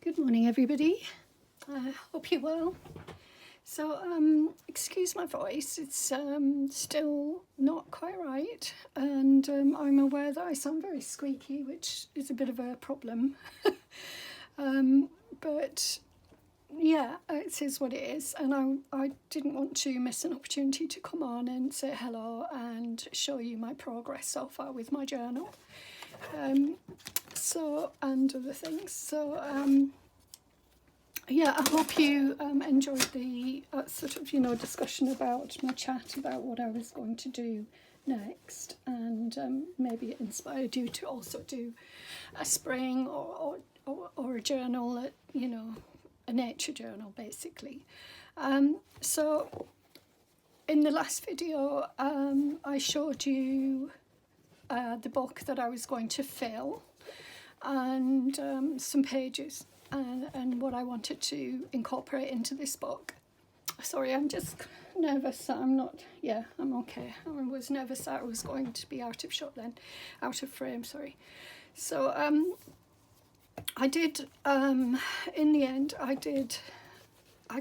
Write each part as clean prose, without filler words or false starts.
Good morning, everybody. I hope you're well. So, excuse my voice, it's still not quite right, and I'm aware that I sound very squeaky, which is a bit of a problem. But yeah, it is what it is, and I didn't want to miss an opportunity to come on and say hello and show you my progress so far with my journal. And other things. So, yeah, I hope you enjoyed the discussion about my chat about what I was going to do next, and maybe it inspired you to also do a spraying or a journal, a nature journal, basically. So in the last video, I showed you the book that I was going to fill, and some pages and what I wanted to incorporate into this book. Sorry, I'm just nervous. I'm okay. I was nervous that I was going to be out of frame, sorry. So I did, in the end, I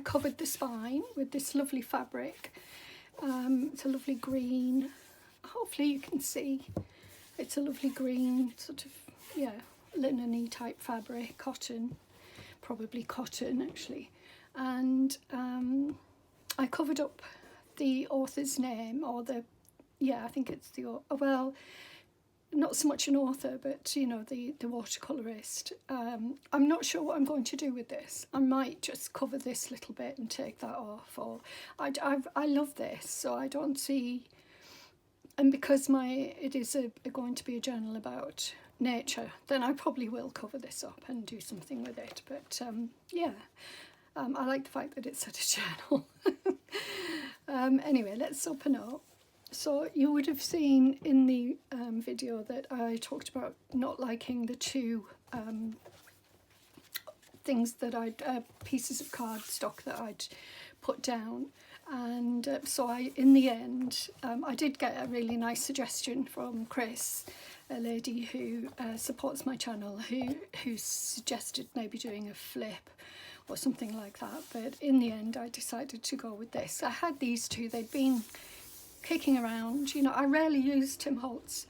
covered the spine with this lovely fabric. It's a lovely green, hopefully you can see. It's a lovely green, linen-y type fabric, probably cotton actually. And I covered up the author's name, I think it's not so much an author, but the watercolourist. I'm not sure what I'm going to do with this. I might just cover this little bit and take that off, or I love this, so I don't see. And because it is going to be a journal about nature, then I probably will cover this up and do something with it. But I like the fact that it's such a journal. Anyway, let's open up. So you would have seen in the video that I talked about not liking the two things that pieces of cardstock that I'd put down. And so in the end, I did get a really nice suggestion from Chris, a lady who supports my channel, who suggested maybe doing a flip or something like that. But in the end, I decided to go with this. I had these two. They'd been kicking around. I rarely use Tim Holtz,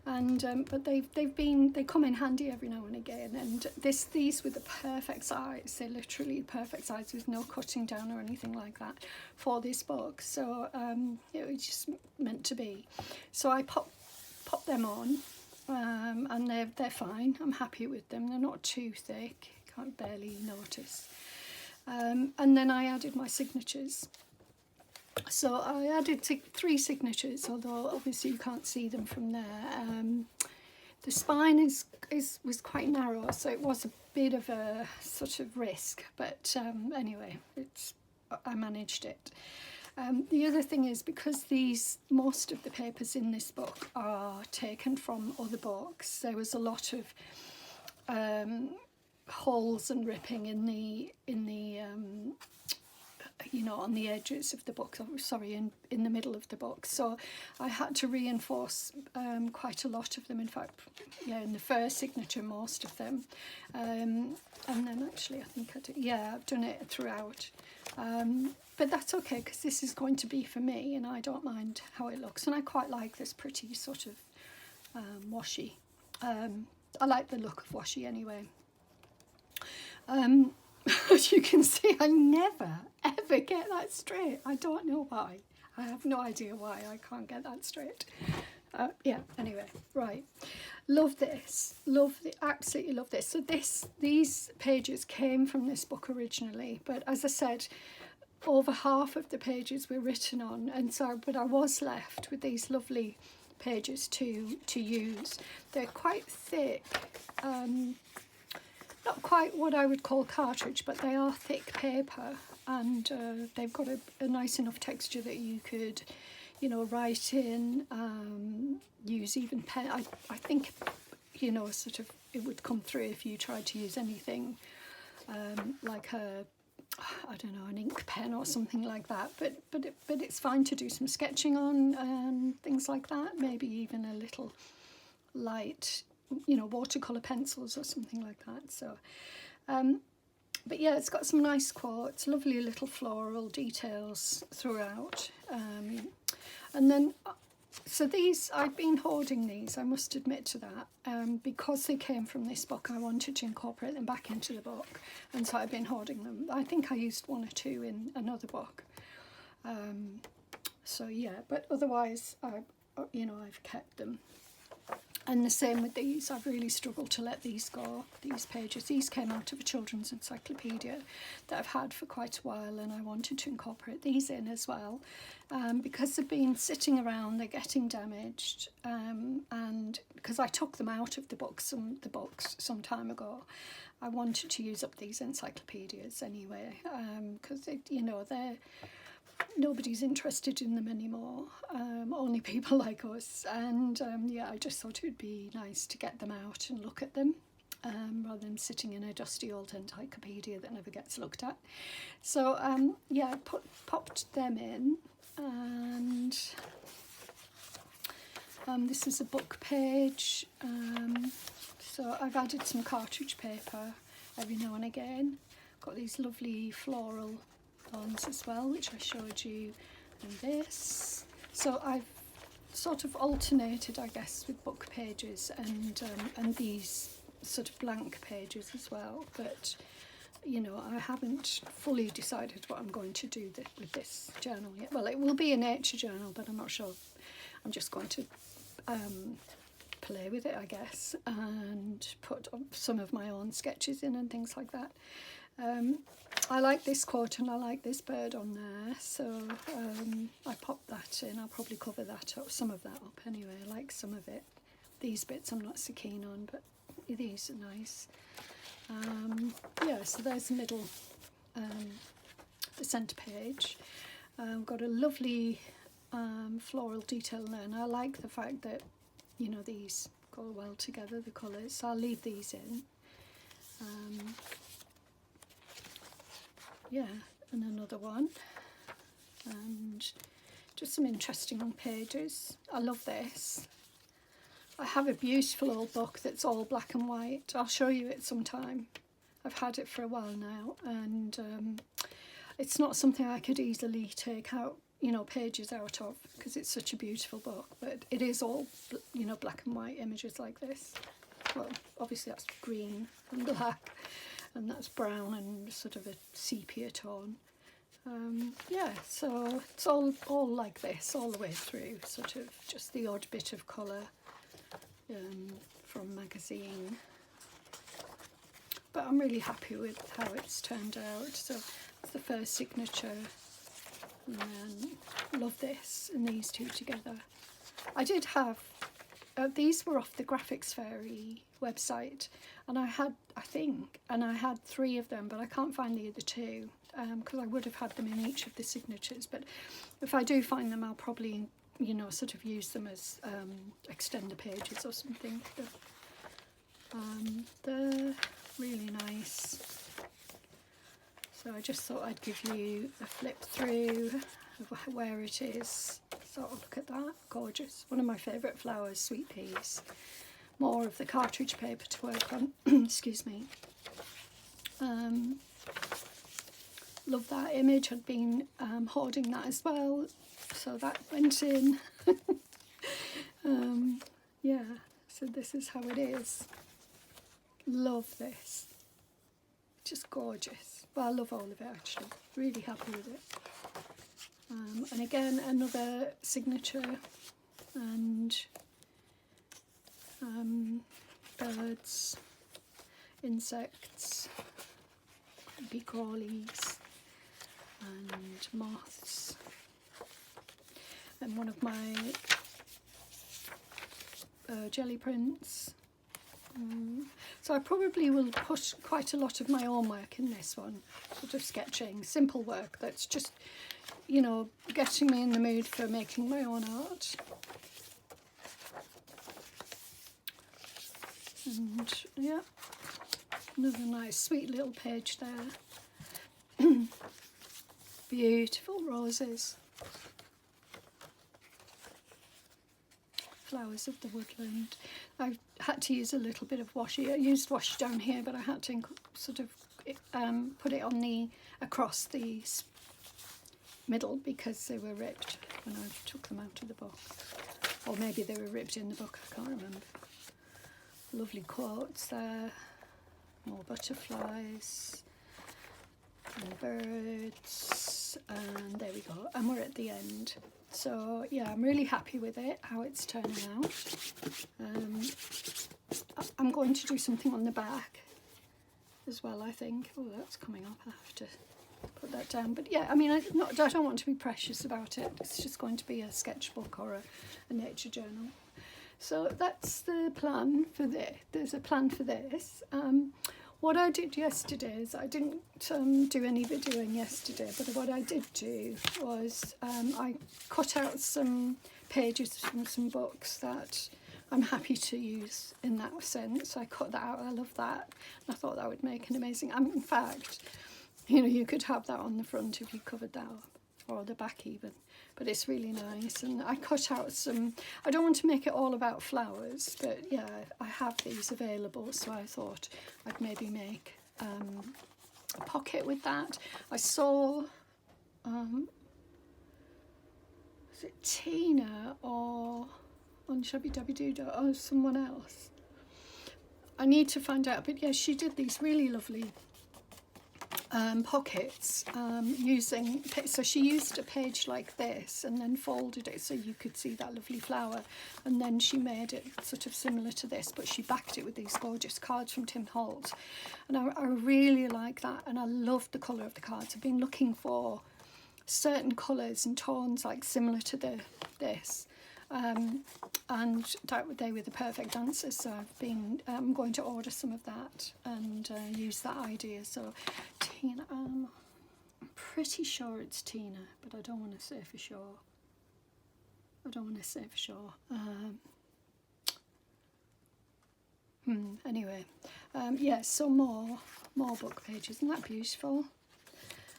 and but they come in handy every now and again. And these were the perfect size. They're literally the perfect size, with no cutting down or anything like that for this book. So it was just meant to be. So I pop them on, and they're fine. I'm happy with them. They're not too thick. Can't barely notice. And then I added my signatures. So I added 3 signatures, although obviously you can't see them from there. The spine was quite narrow, so it was a bit of a sort of risk, but anyway, I managed it. The other thing is, because most of the papers in this book are taken from other books, there was a lot of holes and ripping in the on the edges of the book, in the middle of the book. So I had to reinforce quite a lot of them. In fact, in the first signature, most of them. And then actually, I think I've done it throughout. But that's okay, because this is going to be for me, and I don't mind how it looks. And I quite like this pretty sort of washi. I like the look of washi anyway. As you can see, I never ever get that straight. I don't know why. I have no idea why I can't get that straight. Anyway, right. Love this. Absolutely love this. So these pages came from this book originally, but as I said, over half of the pages were written on, but I was left with these lovely pages to use. They're quite thick. Not quite what I would call cartridge, but they are thick paper, and they've got a nice enough texture that you could, write in, use even pen. I think, it would come through if you tried to use anything like an ink pen or something like that. But it's fine to do some sketching on, things like that. Maybe even a little light watercolour pencils or something like that. So But yeah, it's got some nice quotes, lovely little floral details throughout. And then, so these, I've been hoarding these, I must admit to that. Because they came from this book, I wanted to incorporate them back into the book. And so I've been hoarding them. I think I used one or two in another book. So yeah, but otherwise, I've kept them. And the same with these. I've really struggled to let these go, these pages. These came out of a children's encyclopedia that I've had for quite a while, and I wanted to incorporate these in as well. Because they've been sitting around, they're getting damaged, and because I took them out of the books some time ago, I wanted to use up these encyclopedias anyway, because they're nobody's interested in them anymore, only people like us, and yeah, I just thought it would be nice to get them out and look at them, rather than sitting in a dusty old encyclopedia that never gets looked at. So yeah, I popped them in, and this is a book page, so I've added some cartridge paper every now and again. Got these lovely floral ones as well, which I showed you, and this. So I've sort of alternated, I guess, with book pages and these sort of blank pages as well, but I haven't fully decided what I'm going to do with this journal yet. Well, it will be a nature journal, but I'm not sure. I'm just going to play with it, I guess, and put some of my own sketches in and things like that. I like this quote and I like this bird on there, so I popped that in. I'll probably cover that up, some of that up anyway. I like some of it. These bits I'm not so keen on, but these are nice. Yeah, so there's the middle, the centre page. Got a lovely floral detail there, and I like the fact that these go well together, the colours, so I'll leave these in. Yeah, and another one, and just some interesting pages. I love this. I have a beautiful old book that's all black and white. I'll show you it sometime. I've had it for a while now, and it's not something I could easily take out, pages out of, because it's such a beautiful book, but it is all, black and white images like this. Well, obviously that's green and black, and that's brown and sort of a sepia tone. Yeah, so it's all like this all the way through, sort of just the odd bit of colour from magazine. But I'm really happy with how it's turned out. So it's the first signature, and then love this and these two together. I did have, these were off the Graphics Fairy website, and I had 3 of them, but I can't find the other 2, because I would have had them in each of the signatures. But if I do find them, I'll probably sort of use them as extender pages or something. But, they're really nice. So I just thought I'd give you a flip through of where it is. So look at that, gorgeous. One of my favourite flowers, sweet peas. More of the cartridge paper to work on. Excuse me. Love that image. I'd been hoarding that as well, so that went in. Yeah, so this is how it is. Love this. Just gorgeous. Well, I love all of it actually. Really happy with it. And again, another signature, and birds, insects, bee crawlies, and moths, and one of my jelly prints. So I probably will put quite a lot of my own work in this one, sort of sketching, simple work that's just, getting me in the mood for making my own art. And yeah, another nice sweet little page there. Beautiful roses. Flowers of the woodland. I had to use a little bit of washi. I used washi down here, but I had to sort of put it on the across the middle because they were ripped when I took them out of the book, or maybe they were ripped in the book, I can't remember. Lovely quotes there, more butterflies and birds, and there we go, and we're at the end. So yeah, I'm really happy with it, how it's turning out. I'm going to do something on the back as well, I think. Oh, that's coming up, I have to put that down. But yeah, I mean, I don't want to be precious about it. It's just going to be a sketchbook or a nature journal. So that's the plan for this. There's a plan for this. What I did yesterday is I didn't do any videoing yesterday, but what I did do was I cut out some pages from some books that I'm happy to use in that sense. I cut that out, I love that. And I thought that would make an amazing, in fact, you know, you could have that on the front if you covered that up, or the back even. But it's really nice, and I cut out some, I don't want to make it all about flowers, but yeah, I have these available, so I thought I'd maybe make a pocket with that. I saw, was it Tina or on Shabby Dabby Doo or someone else? I need to find out, but yeah, she did these really lovely pockets using, so she used a page like this and then folded it so you could see that lovely flower, and then she made it sort of similar to this, but she backed it with these gorgeous cards from Tim Holt, and I really like that, and I love the colour of the cards. I've been looking for certain colours and tones like similar to this, and they were the perfect answers, so I'm going to order some of that and use that idea. So Tina, I'm pretty sure it's Tina, but I don't want to say for sure. Anyway, yeah, so more book pages. Isn't that beautiful?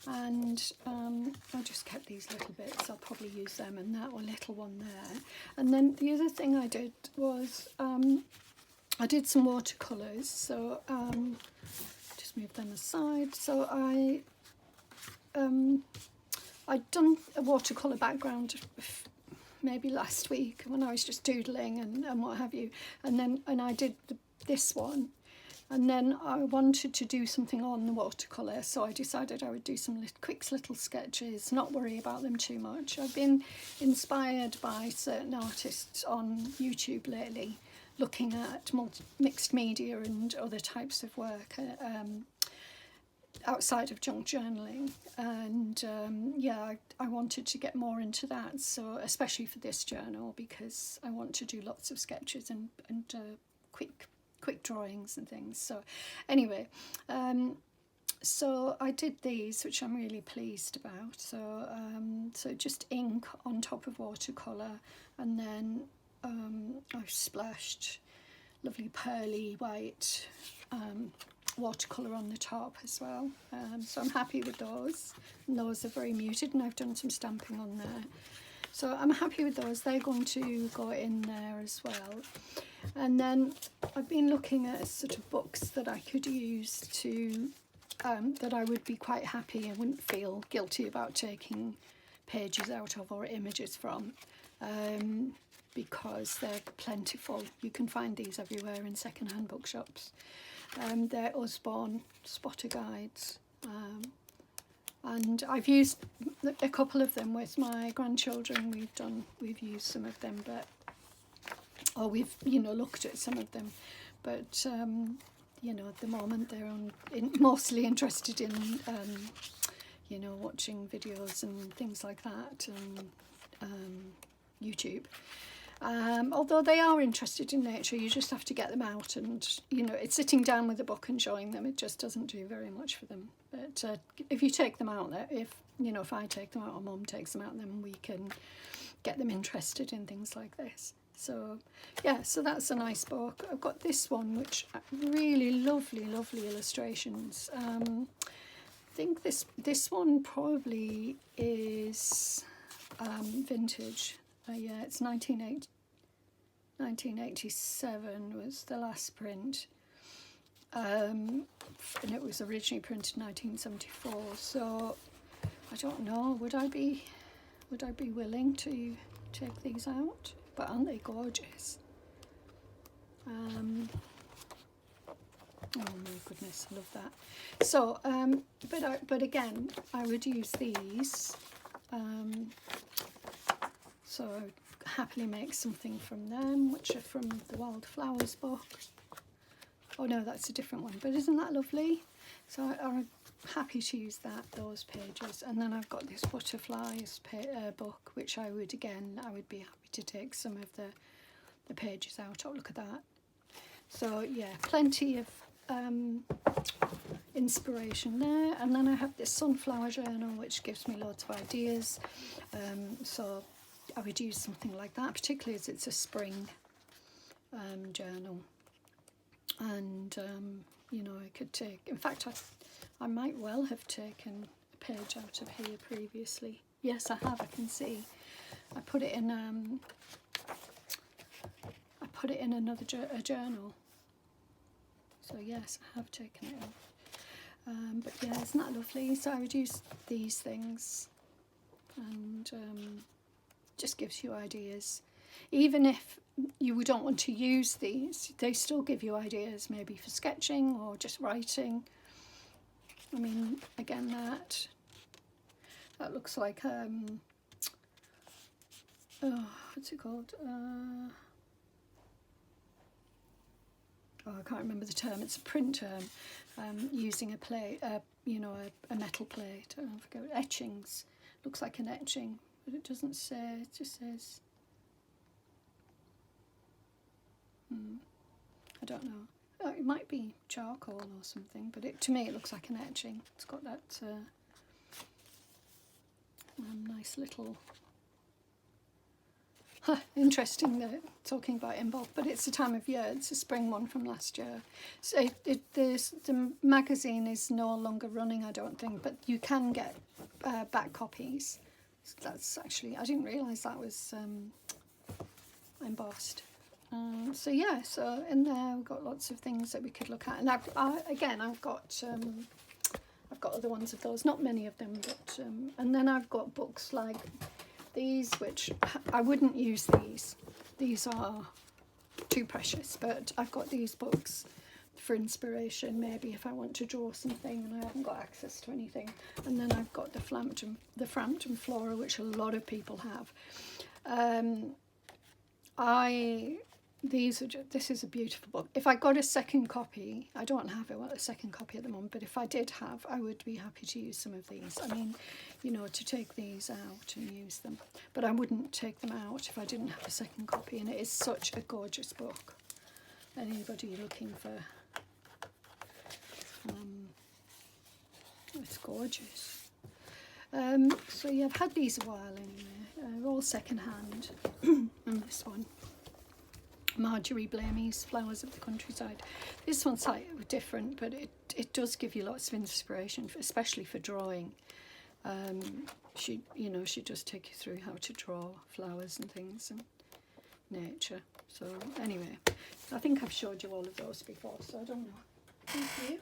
And I just kept these little bits. I'll probably use them and that little one there. And then the other thing I did was I did some watercolours. So just move them aside. So I'd done a watercolour background maybe last week when I was just doodling and what have you. And I did this one. And then I wanted to do something on the watercolour, so I decided I would do some quick little sketches, not worry about them too much. I've been inspired by certain artists on YouTube lately, looking at mixed media and other types of work outside of junk journaling. And yeah, I wanted to get more into that, so especially for this journal, because I want to do lots of sketches and quick drawings and things. So anyway, so I did these, which I'm really pleased about. So so just ink on top of watercolour, and then I've splashed lovely pearly white watercolour on the top as well. So I'm happy with those, and those are very muted, and I've done some stamping on there. So I'm happy with those. They're going to go in there as well. And then I've been looking at sort of books that I could use to, that I would be quite happy and wouldn't feel guilty about taking pages out of or images from, because they're plentiful. You can find these everywhere in second-hand bookshops. They're Usborne spotter guides. And I've used a couple of them with my grandchildren. We've used some of them, but or we've looked at some of them, but at the moment they're mostly interested in watching videos and things like that, and YouTube. Although they are interested in nature, you just have to get them out, and it's sitting down with a book and showing them, it just doesn't do very much for them. But if you take them out there, if I take them out or Mum takes them out, then we can get them interested in things like this. So yeah, so that's a nice book. I've got this one, which really lovely illustrations. I think this one probably is vintage. Yeah, it's 1987 was the last print. and it was originally printed in 1974. So I don't know, would I be willing to take these out? But aren't they gorgeous? Oh my goodness, I love that. So, but again, I would use these. So I would happily make something from them, which are from the Wildflowers book. Oh no, that's a different one, but isn't that lovely? So I'm happy to use those pages. And then I've got this Butterflies book, which I would be happy to take some of the pages out. Oh, look at that. So yeah, plenty of inspiration there. And then I have this sunflower journal, which gives me loads of ideas. So I would use something like that, particularly as it's a spring journal. And you know, I could take, in fact I might well have taken a page out of here previously. Yes, I have, I can see. I put it in another journal. So yes, I have taken it out. But yeah, isn't that lovely? So I would use these things, and just gives you ideas. Even if you don't want to use these, they still give you ideas, maybe for sketching or just writing. I mean, again, that looks like oh, what's it called? Oh, I can't remember the term. It's a print term. Using a plate, you know, a metal plate. I forget. Etchings. Looks like an etching, but it doesn't say. It just says. I don't know. Oh, it might be charcoal or something, but to me it looks like an etching. It's got that nice little. Interesting that talking about embossed, but it's the time of year. It's a spring one from last year. So the magazine is no longer running, I don't think, but you can get back copies. That's actually, I didn't realise that was embossed. So yeah, so in there we've got lots of things that we could look at, and I've got other ones of those, not many of them, but and then I've got books like these, which I wouldn't use these are too precious, but I've got these books for inspiration, maybe if I want to draw something and I haven't got access to anything. And then I've got the Frampton Flora, which a lot of people have. This is a beautiful book. If I got a second copy, I don't have a second copy at the moment, but if I did have, I would be happy to use some of these. I mean, you know, to take these out and use them. But I wouldn't take them out if I didn't have a second copy, and it is such a gorgeous book. Anybody looking for... it's gorgeous. So yeah, I've had these a while anyway. They're all second hand. And this one. Marjorie Blamey's Flowers of the Countryside. This one's slightly different, but it does give you lots of inspiration, especially for drawing. She does take you through how to draw flowers and things and nature. So anyway, I think I've showed you all of those before, so I don't know. Thank you.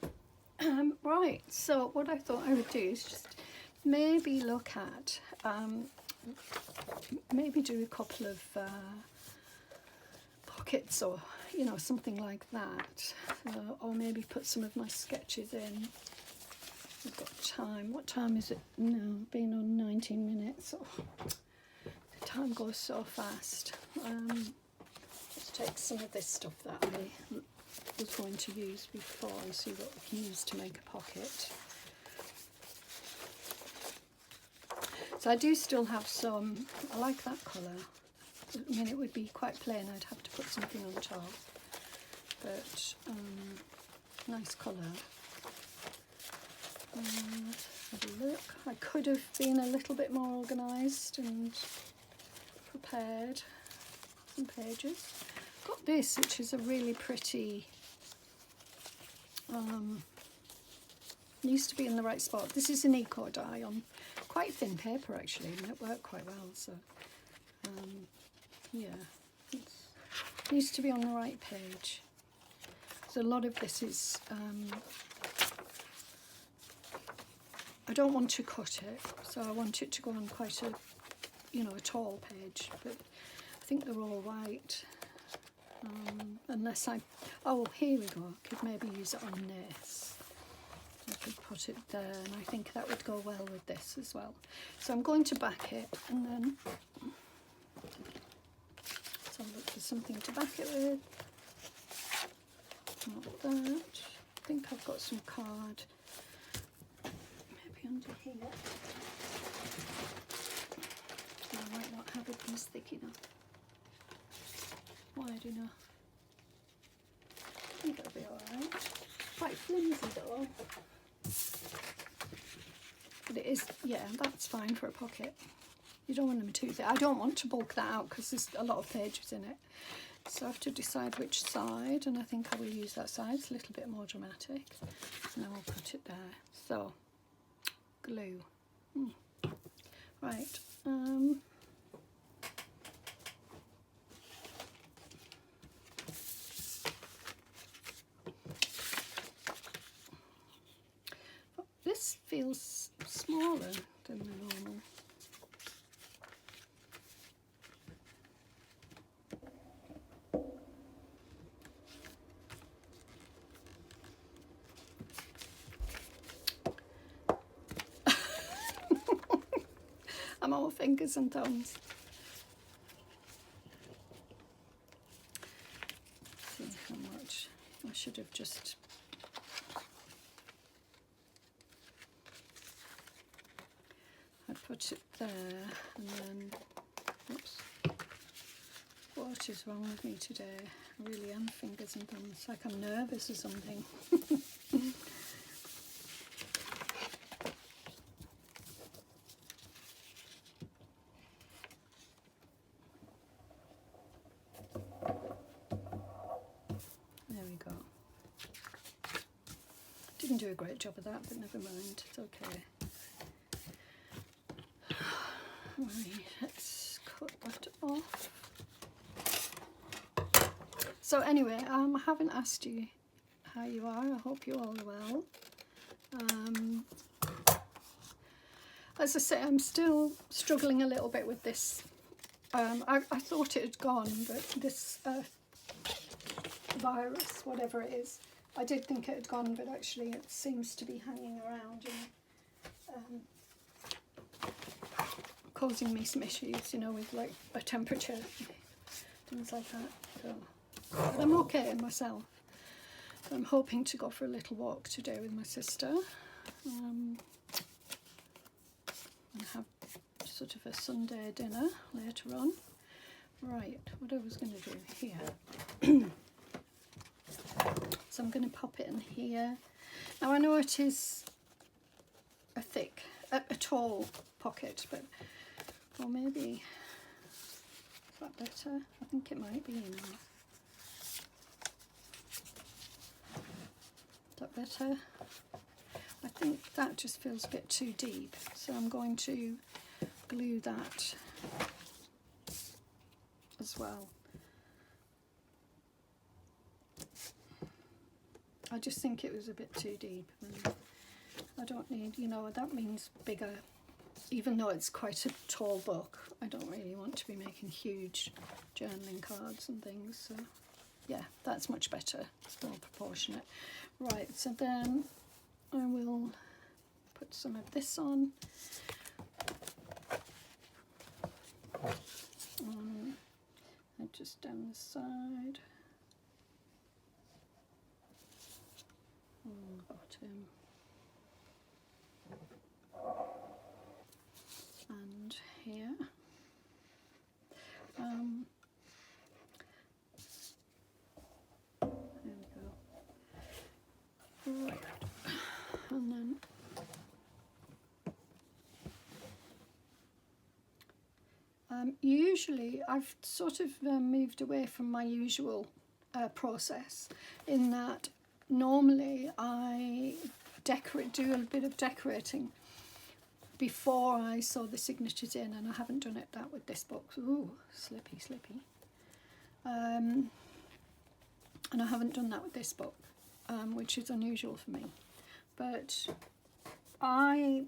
Right, so what I thought I would do is just maybe look at, maybe do a couple of pockets, or you know, something like that, or maybe put some of my sketches in. I've got time. What time is it now? Been on 19 minutes. Oh, the time goes so fast. Just take some of this stuff that I was going to use before and see what we can use to make a pocket. So I do still have some. I like that colour. I mean, it would be quite plain, I'd have to put something on top, but nice colour. Have a look. I could have been a little bit more organised and prepared some pages. Got this, which is a really pretty, needs to be in the right spot. This is an eco die on quite thin paper actually, and it worked quite well, so yeah, it needs to be on the right page. So a lot of this is I don't want to cut it, so I want it to go on quite a, you know, a tall page, but I think they're all right. Unless oh, here we go, I could maybe use it on this. I could put it there, and I think that would go well with this as well. So I'm going to back it, and then so look for something to back it with. Not that. I think I've got some card. Maybe under here. I might not have it as thick enough. Wide enough. I think it'll be alright. Quite flimsy though. But it is, yeah, that's fine for a pocket. You don't want them too thick. I don't want to bulk that out because there's a lot of pages in it. So I have to decide which side, and I think I will use that side. It's a little bit more dramatic. And then we'll put it there. So, glue. Right. This feels smaller than the normal. I'm all fingers and thumbs. See how much I should have just. I put it there, and then, oops, what is wrong with me today? I really am fingers and thumbs, like I'm nervous or something. There we go. Didn't do a great job of that, but never mind, it's okay. Right, let's cut that off. So anyway, I haven't asked you how you are. I hope you're all well. As I say, I'm still struggling a little bit with this. I thought it had gone, but this virus, whatever it is, I did think it had gone, but actually it seems to be hanging around and causing me some issues, you know, with like a temperature, things like that. So, but I'm okay myself. So I'm hoping to go for a little walk today with my sister and have sort of a Sunday dinner later on. Right, what I was going to do here. So I'm going to pop it in here. Now I know it is a tall pocket, but or maybe, is that better? I think it might be, you know. Is that better? I think that just feels a bit too deep, so I'm going to glue that as well. I just think it was a bit too deep, and I don't need, you know, that means bigger. Even though it's quite a tall book, I don't really want to be making huge journaling cards and things, so yeah, that's much better. It's more proportionate. Right, so then I will put some of this on. And just down the side. Bottom. And here. There we go. Right. And then usually I've sort of moved away from my usual process in that normally I do a bit of decorating before I sew the signatures in, and I haven't done that with this book. Ooh, slippy. And I haven't done that with this book, which is unusual for me. But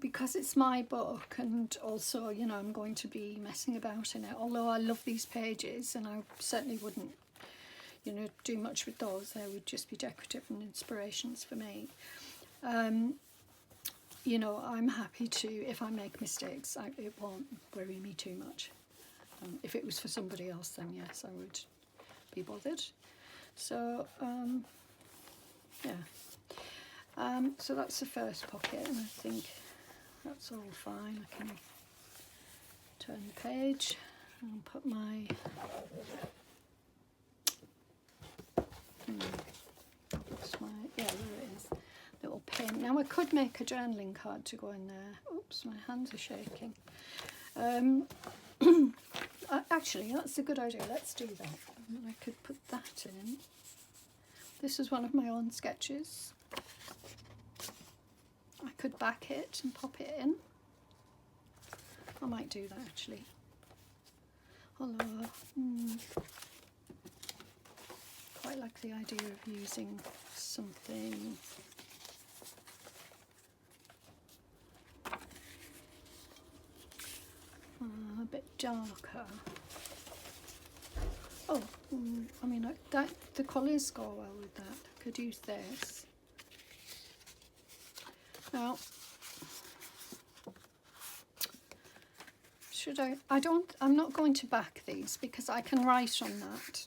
because it's my book, and also, you know, I'm going to be messing about in it, although I love these pages and I certainly wouldn't, you know, do much with those. They would just be decorative and inspirations for me. You know, I'm happy to, if I make mistakes, it won't worry me too much. If it was for somebody else, then yes, I would be bothered. So, yeah. So that's the first pocket, and I think that's all fine. I can turn the page and put my yeah, there it is, little pin. Now I could make a journaling card to go in there. Oops, my hands are shaking. Actually, that's a good idea. Let's do that. And I could put that in. This is one of my own sketches. I could back it and pop it in. I might do that actually. Although, quite like the idea of using something a bit darker. Oh, I mean, the colours go well with that. I could use this. Now, I'm not going to back these because I can write on that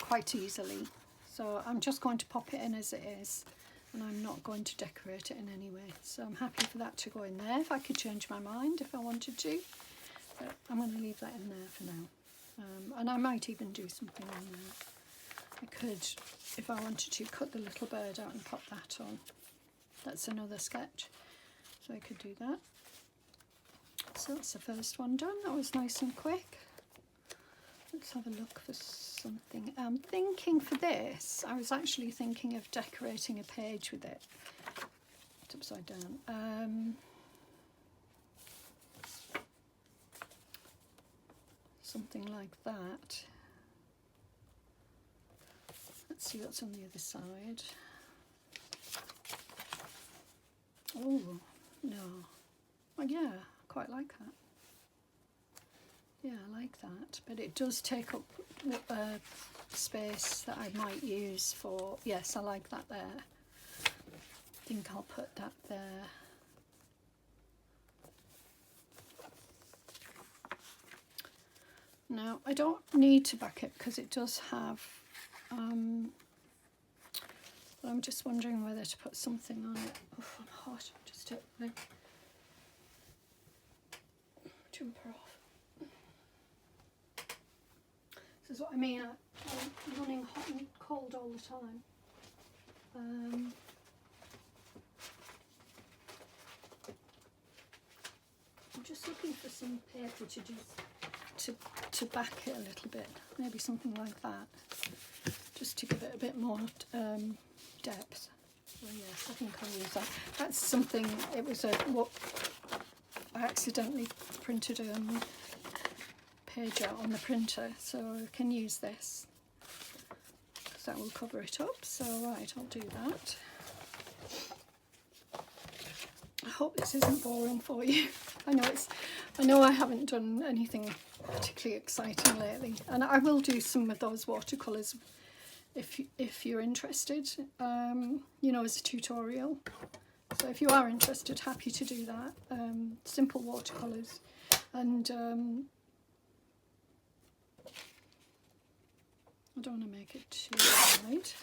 quite easily. So I'm just going to pop it in as it is, and I'm not going to decorate it in any way. So I'm happy for that to go in there. If I could change my mind if I wanted to, but I'm going to leave that in there for now. And I might even do something on there. I could, if I wanted to, cut the little bird out and pop that on. That's another sketch, so I could do that. So that's the first one done. That was nice and quick. Let's have a look for something. I'm thinking for this, I was actually thinking of decorating a page with it. It's upside down. Something like that. Let's see what's on the other side. Oh, no. Well, yeah, I quite like that. Yeah, I like that. But it does take up space that I might use for... Yes, I like that there. I think I'll put that there. Now, I don't need to back it because it does have... but I'm just wondering whether to put something on it. Oh, I'm hot. Just take my jumper off. This is what I mean. I'm running hot and cold all the time. I'm just looking for some paper to just to back it a little bit. Maybe something like that, just to give it a bit more depth. Oh yes, I think I'll use that. That's something. It was what I accidentally printed a page out on the printer, so I can use this because that will cover it up. So right, I'll do that. I hope this isn't boring for you. I know I haven't done anything particularly exciting lately, and I will do some of those watercolours if you're interested, you know, as a tutorial. So if you are interested, happy to do that. Simple watercolours, and I don't want to make it too wide.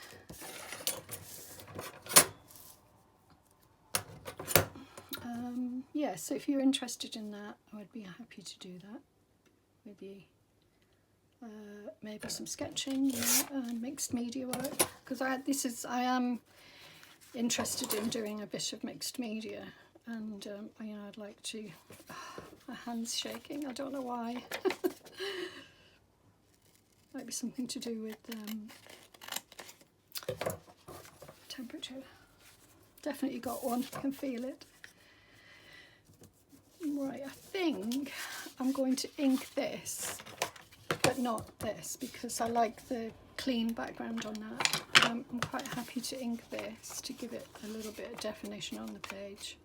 Yeah, so if you're interested in that, I would be happy to do that. Maybe some sketching, mixed media work, because I am interested in doing a bit of mixed media, and you know, I'd like to. My hand's shaking. I don't know why. Might be something to do with temperature. Definitely got one. I can feel it. Right, I think I'm going to ink this, but not this, because I like the clean background on that. I'm quite happy to ink this to give it a little bit of definition on the page.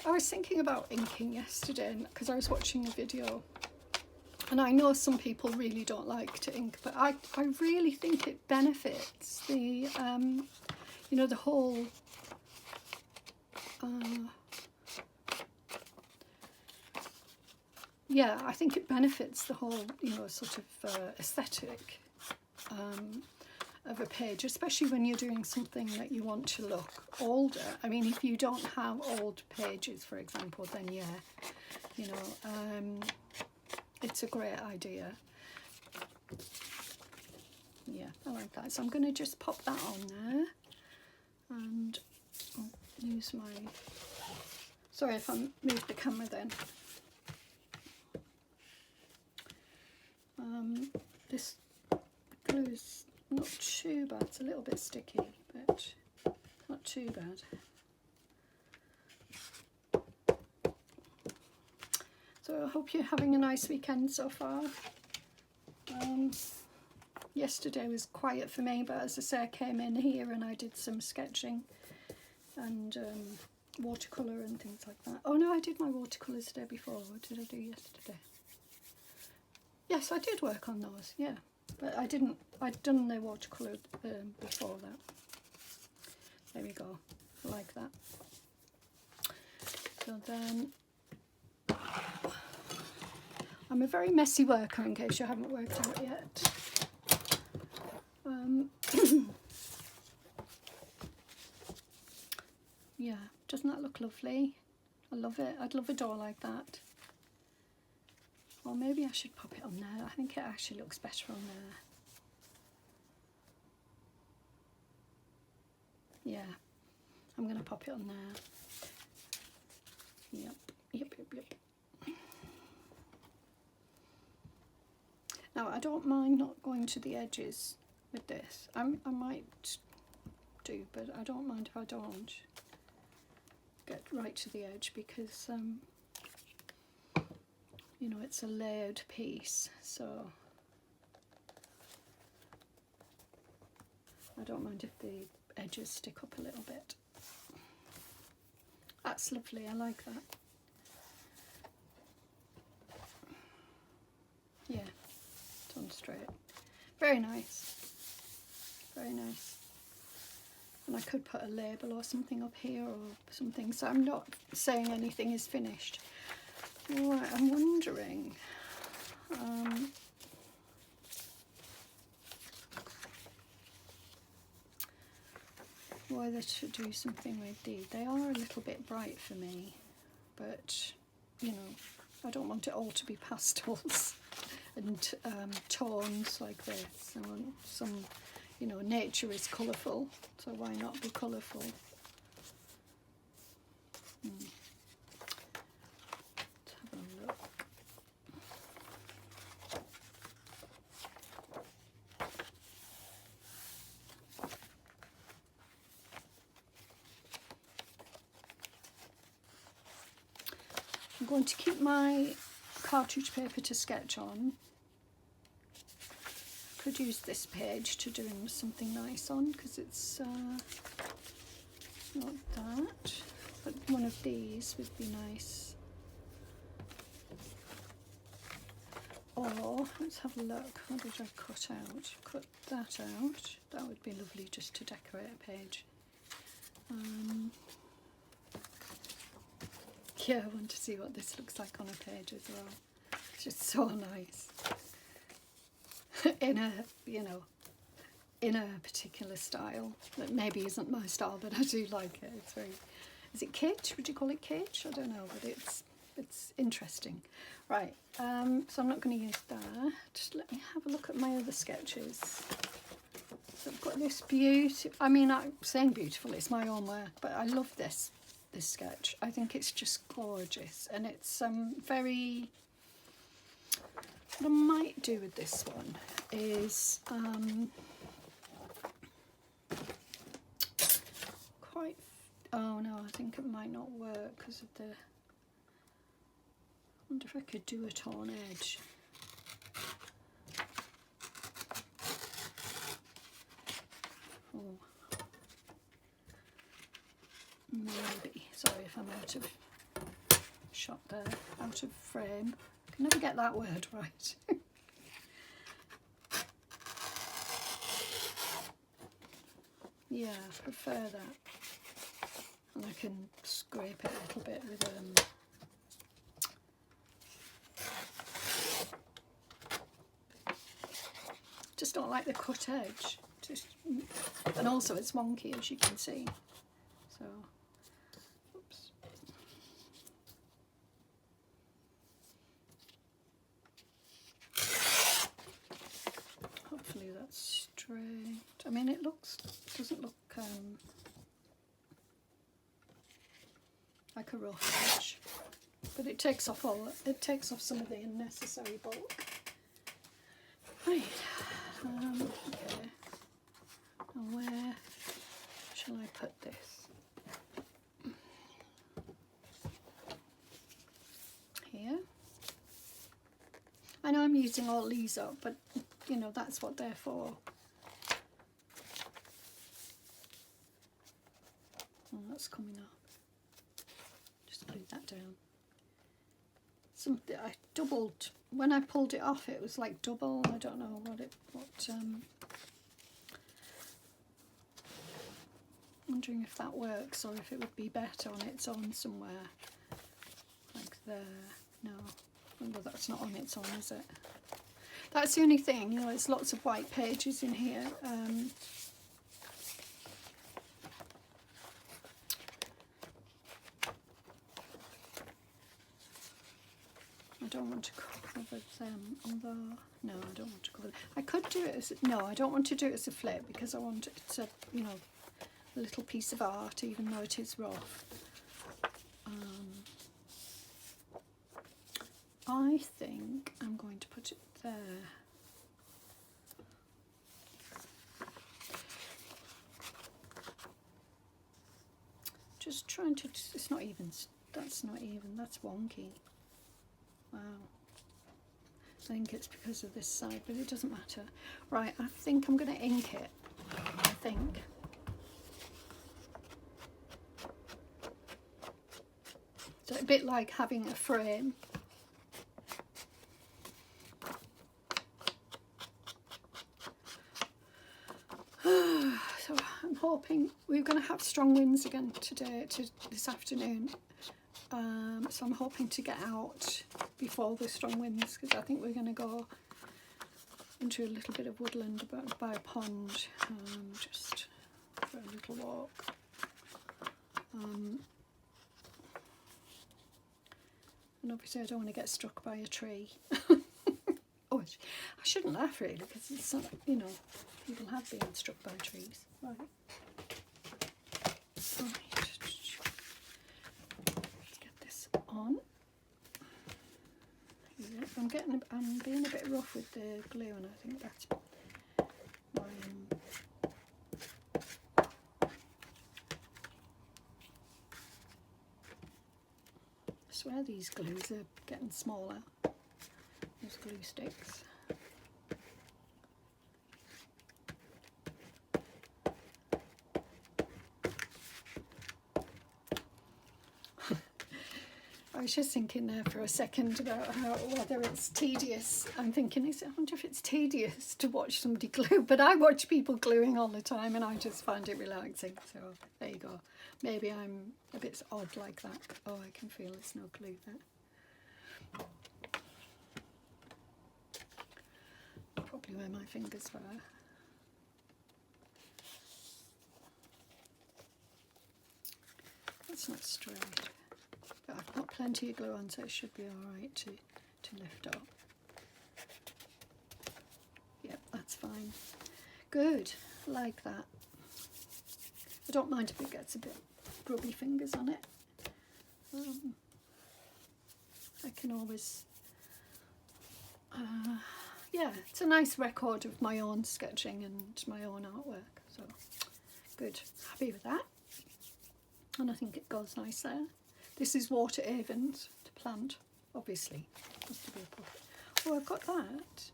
I was thinking about inking yesterday because I was watching a video, and I know some people really don't like to ink, but I really think it benefits the, you know, the whole, yeah, I think it benefits the whole, you know, sort of aesthetic of a page, especially when you're doing something that you want to look older. I mean, if you don't have old pages, for example, then yeah, you know, it's a great idea. Yeah, I like that. So I'm going to just pop that on there, and I'll use my, sorry if I move the camera then. This glue is not too bad, it's a little bit sticky, but not too bad. So I hope you're having a nice weekend so far. Yesterday was quiet for me, but as I say, I came in here and I did some sketching and watercolour and things like that. Oh no, I did my watercolours the day before. What did I do yesterday? Yes, I did work on those, yeah. But I didn't, I'd done the watercolour before that. There we go, like that. So then, I'm a very messy worker in case you haven't worked out yet. Yeah, doesn't that look lovely? I love it. I'd love a door like that. Or maybe I should pop it on there. I think it actually looks better on there. Yeah, I'm going to pop it on there. Yep. Now, I don't mind not going to the edges with this. I might do, but I don't mind if I don't get right to the edge because, you know, it's a layered piece, so I don't mind if the edges stick up a little bit. That's lovely, I like that. Yeah, it's on straight. Very nice. Very nice. And I could put a label or something up here or something, so I'm not saying anything is finished. Right, I'm wondering, whether to do something with these. They are a little bit bright for me, but you know, I don't want it all to be pastels and tones like this. I want some, you know, nature is colourful, so why not be colourful? Let's have a look. I'm going to keep my cartridge paper to sketch on. Could use this page to do something nice on because it's not that, but one of these would be nice. Or let's have a look. What did I cut out? Cut that out. That would be lovely just to decorate a page. Yeah, I want to see what this looks like on a page as well. It's just so nice. In a, you know, in a particular style that maybe isn't my style, but I do like it. It's very, is it kitsch? Would you call it kitsch? I don't know, but it's interesting. Right, so I'm not going to use that. Just let me have a look at my other sketches. So I've got this beautiful, I mean, I'm saying beautiful, it's my own work, but I love this sketch. I think it's just gorgeous, and it's very, what I might do with this one is quite, oh no, I think it might not work because of the, I wonder if I could do a torn edge. Oh. maybe, sorry if I'm out of shot there, out of frame. I can never get that word right. Yeah, I prefer that. And I can scrape it a little bit with just don't like the cut edge. And also it's wonky, as you can see. So, oops. Hopefully that's straight. I mean, it doesn't look like a rough edge, but it takes off some of the unnecessary bulk. Right. Okay. Now where shall I put this? Here. I know I'm using all these up, but you know, that's what they're for. Oh, that's coming up. Just glue that down. Something I doubled when I pulled it off. It was like double. I don't know wondering if that works or if it would be better on its own somewhere, like there. No, well, that's not on its own, is it? That's the only thing. You know, there's lots of white pages in here. I don't want to cover them, although, no, I don't want to cover them. I could do it as, no, I don't want to do it as a flip because I want it to, you know, a little piece of art, even though it is rough. I think I'm going to put it there. Just trying to, it's not even, that's not even, that's wonky. Wow. I think it's because of this side, but it doesn't matter. Right, I think I'm going to ink it. I think. So a bit like having a frame. So I'm hoping we're going to have strong winds again this afternoon. So I'm hoping to get out before the strong winds, because I think we're going to go into a little bit of woodland by a pond, just for a little walk. And obviously I don't want to get struck by a tree. Oh, I shouldn't laugh really, because it's not, you know, people have been struck by trees. Right. On. I'm being a bit rough with the glue, and I think that's why I swear these glues are getting smaller, these glue sticks. I was just thinking there for a second about whether it's tedious. I'm thinking, I wonder if it's tedious to watch somebody glue, but I watch people gluing all the time and I just find it relaxing. So there you go. Maybe I'm a bit odd like that. Oh, I can feel there's no glue there. Probably where my fingers were. That's not straight. But I've got plenty of glue on, so it should be alright to lift up. Yep, that's fine. Good, like that. I don't mind if it gets a bit grubby fingers on it. I can always, yeah, it's a nice record of my own sketching and my own artwork. So good, happy with that. And I think it goes nice there. This is water avens to plant, obviously. Has to be a pocket. Oh, I've got that.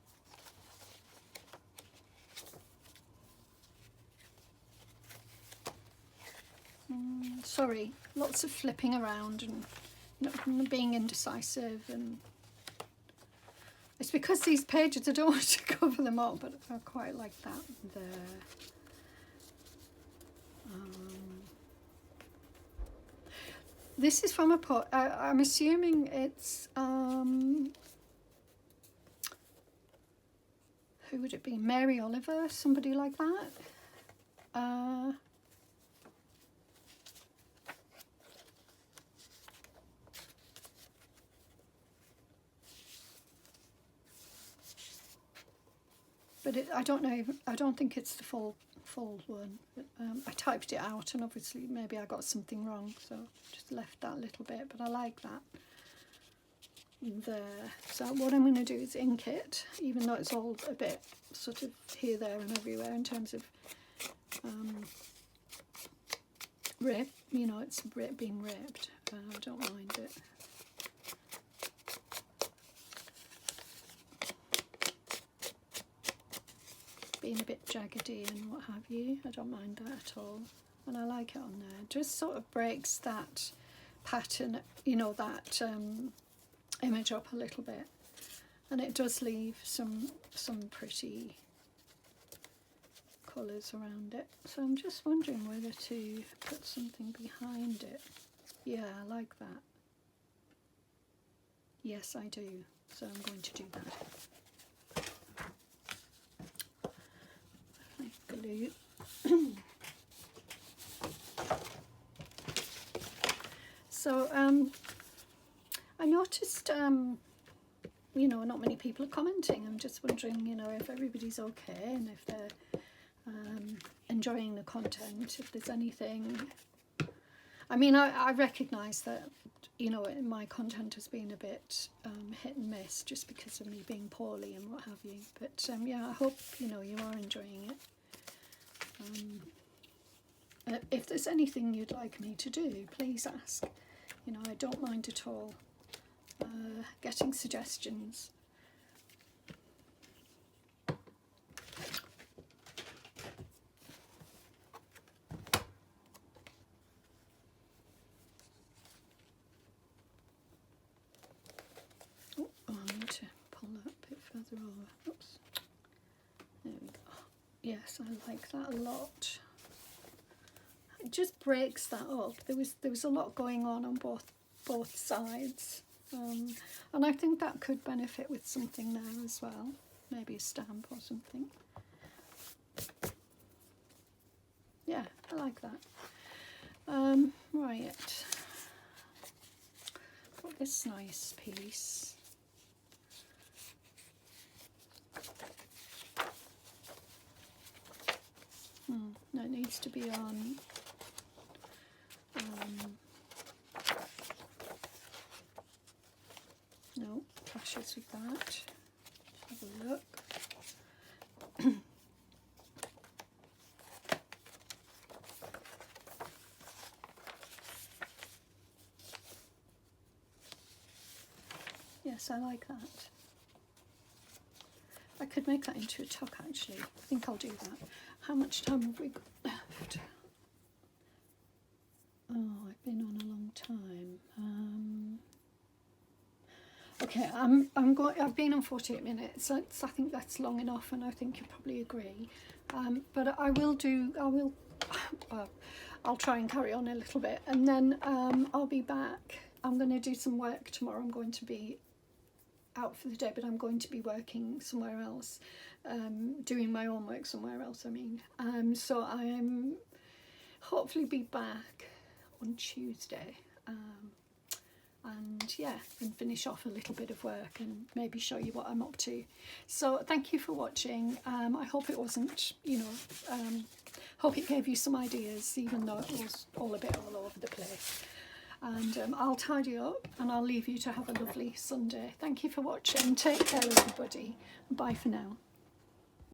sorry, lots of flipping around and being indecisive, and it's because these pages, I don't want to cover them all, but I quite like that there. This is from a poet. I'm assuming it's who would it be? Mary Oliver, somebody like that. But I don't know. I don't think it's the full one. But, I typed it out, and obviously maybe I got something wrong, so just left that little bit. But I like that there. So what I'm going to do is ink it, even though it's all a bit sort of here, there, and everywhere in terms of rip. You know, it's being ripped. I don't mind it. Being a bit jaggedy and what have you, I don't mind that at all, and I like it on there. Just sort of breaks that pattern, you know, that image up a little bit, and it does leave some pretty colours around it. So I'm just wondering whether to put something behind it. Yeah, I like that. Yes, I do. So I'm going to do that. Glue. So I noticed you know, not many people are commenting. I'm just wondering, you know, if everybody's okay and if they're enjoying the content, if there's anything. I mean, I recognise that, you know, my content has been a bit hit and miss just because of me being poorly and what have you. But yeah, I hope, you know, you are enjoying it. If there's anything you'd like me to do, please ask. You know, I don't mind at all getting suggestions. Oh, I need to pull that a bit further over. Oops. There we go. Yes, I like that a lot. It just breaks that up. There was a lot going on both sides, and I think that could benefit with something there as well, maybe a stamp or something. Yeah, I like that. Right, got this nice piece. That needs to be on no clashes with that. Have a look. Yes, I like that. I could make that into a tuck actually. I think I'll do that. How much time have we got left? Oh, I've been on a long time. Okay, I've been on 48 minutes. I think that's long enough, and I think you probably agree. But I'll try and carry on a little bit, and then I'll be back. I'm going to do some work tomorrow. I'm going to be out for the day, but I'm going to be working somewhere else, doing my own work somewhere else, I mean. So I'm hopefully be back on Tuesday, and yeah, and finish off a little bit of work and maybe show you what I'm up to. So thank you for watching. I hope it wasn't, you know, hope it gave you some ideas, even though it was all a bit all over the place. And I'll tidy up and I'll leave you to have a lovely Sunday. Thank you for watching. Take care, everybody. Bye for now.